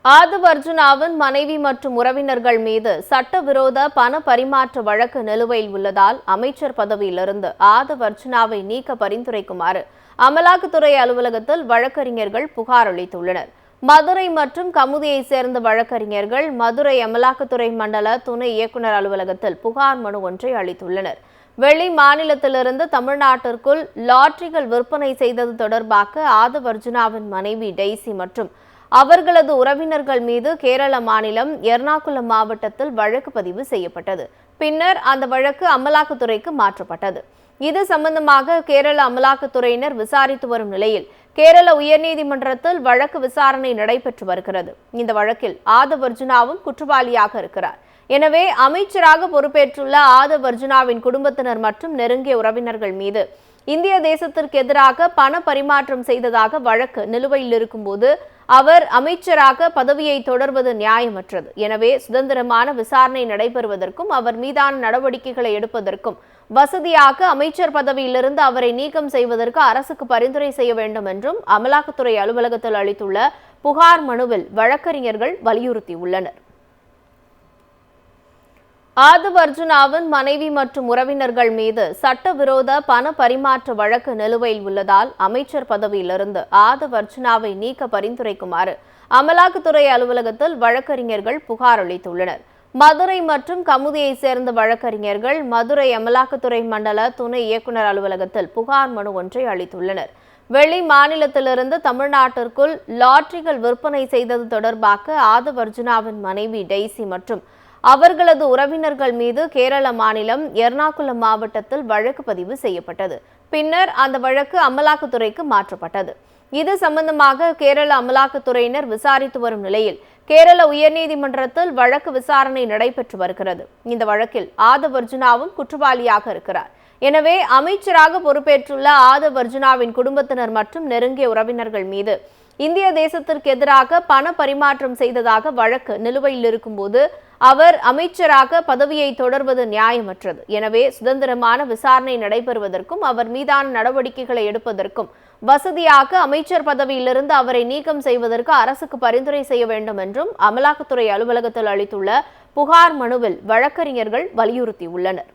ஆதவ் அர்ஜுனாவின் மனைவி மற்றும் உறவினர்கள் மீது சட்டவிரோத பண பரிமாற்ற வழக்கு நிலுவையில் உள்ளதால் அமைச்சர் பதவியிலிருந்து ஆதவ் அர்ஜுனாவை நீக்க பரிந்துரைக்குமாறு அமலாக்கத்துறை அலுவலகத்தில் வழக்கறிஞர்கள் புகார் அளித்துள்ளனர். மதுரை மற்றும் கமுதியை சேர்ந்த வழக்கறிஞர்கள் மதுரை அமலாக்கத்துறை மண்டல துணை இயக்குநர் அலுவலகத்தில் புகார் மனு ஒன்றை அளித்துள்ளனர். வெளி மாநிலத்திலிருந்து தமிழ்நாட்டிற்குள் லாட்டரிகள் விற்பனை செய்தது தொடர்பாக ஆதவ் அர்ஜுனாவின் மனைவி டெய்சி மற்றும் அவர்களது உறவினர்கள் மீது கேரள மாநிலம் எர்ணாகுளம் மாவட்டத்தில் வழக்கு பதிவு செய்யப்பட்டது. பின்னர் அந்த வழக்கு அமலாக்கத்துறைக்கு மாற்றப்பட்டது. இது சம்பந்தமாக கேரள அமலாக்கத்துறையினர் விசாரித்து வரும் நிலையில் கேரள உயர்நீதிமன்றத்தில் வழக்கு விசாரணை நடைபெற்று வருகிறது. இந்த வழக்கில் ஆதவ் அர்ஜுனாவும் குற்றவாளியாக இருக்கிறார். எனவே அமைச்சராக பொறுப்பேற்றுள்ள ஆதவ் அர்ஜுனாவின் குடும்பத்தினர் மற்றும் நெருங்கிய உறவினர்கள் மீது இந்திய தேசத்திற்கு எதிராக பண பரிமாற்றம் செய்ததாக வழக்கு நிலுவையில் இருக்கும்போது அவர் அமைச்சராக பதவியை தொடர்வது நியாயமற்றது. எனவே சுதந்திரமான விசாரணை நடைபெறுவதற்கும் அவர் மீதான நடவடிக்கைகளை எடுப்பதற்கும் வசதியாக அமைச்சர் பதவியிலிருந்து அவரை நீக்கம் செய்வதற்கு அரசுக்கு பரிந்துரை செய்ய வேண்டும் என்றும் அமலாக்கத்துறை அலுவலகத்தில் அளித்துள்ள புகார் மனுவில் வழக்கறிஞர்கள் வலியுறுத்தியுள்ளனர். ஆதவ் அர்ஜுனாவின் மனைவி மற்றும் உறவினர்கள் மீது சட்டவிரோத பண பரிமாற்ற வழக்கு நிலுவையில் உள்ளதால் அமைச்சர் பதவியிலிருந்து ஆதவ் அர்ஜுனாவை நீக்க பரிந்துரைக்குமாறு அமலாக்கத்துறை அலுவலகத்தில் வழக்கறிஞர்கள் புகார் அளித்துள்ளனர். மதுரை மற்றும் கமுதியை சேர்ந்த வழக்கறிஞர்கள் மதுரை அமலாக்கத்துறை மண்டல துணை இயக்குநர் அலுவலகத்தில் புகார் மனு ஒன்றை அளித்துள்ளனர். வெளி மாநிலத்திலிருந்து தமிழ்நாட்டிற்குள் லாட்டரிகள் விற்பனை செய்தது தொடர்பாக ஆதவ் அர்ஜுனாவின் மனைவி டெய்சி மற்றும் அவர்களது உறவினர்கள் மீது கேரள மாநிலம் எர்ணாகுளம் மாவட்டத்தில் வழக்கு பதிவு செய்யப்பட்டது. பின்னர் அந்த வழக்கு அமலாக்கத்துறைக்கு மாற்றப்பட்டது. இது சம்பந்தமாக கேரள அமலாக்கத்துறையினர் விசாரித்து வரும் நிலையில் கேரள உயர்நீதிமன்றத்தில் வழக்கு விசாரணை நடைபெற்று வருகிறது. இந்த வழக்கில் ஆதவ் அர்ஜுனாவும் குற்றவாளியாக இருக்கிறார். எனவே அமைச்சராக பொறுப்பேற்றுள்ள ஆதவ் அர்ஜுனாவின் குடும்பத்தினர் மற்றும் நெருங்கிய உறவினர்கள் மீது இந்திய தேசத்திற்கு எதிராக பண பரிமாற்றம் செய்ததாக வழக்கு நிலுவையில் இருக்கும்போது அவர் அமைச்சராக பதவியை தொடர்வது நியாயமற்றது. எனவே சுதந்திரமான விசாரணை நடைபெறுவதற்கும் அவர் மீதான நடவடிக்கைகளை எடுப்பதற்கும் வசதியாக அமைச்சர் பதவியிலிருந்து அவரை நீக்கம் செய்வதற்கு அரசுக்கு பரிந்துரை செய்ய வேண்டும் என்றும் அமலாக்கத்துறை அலுவலகத்தில் அளித்துள்ள புகார் மனுவில் வழக்கறிஞர்கள் வலியுறுத்தியுள்ளனர்.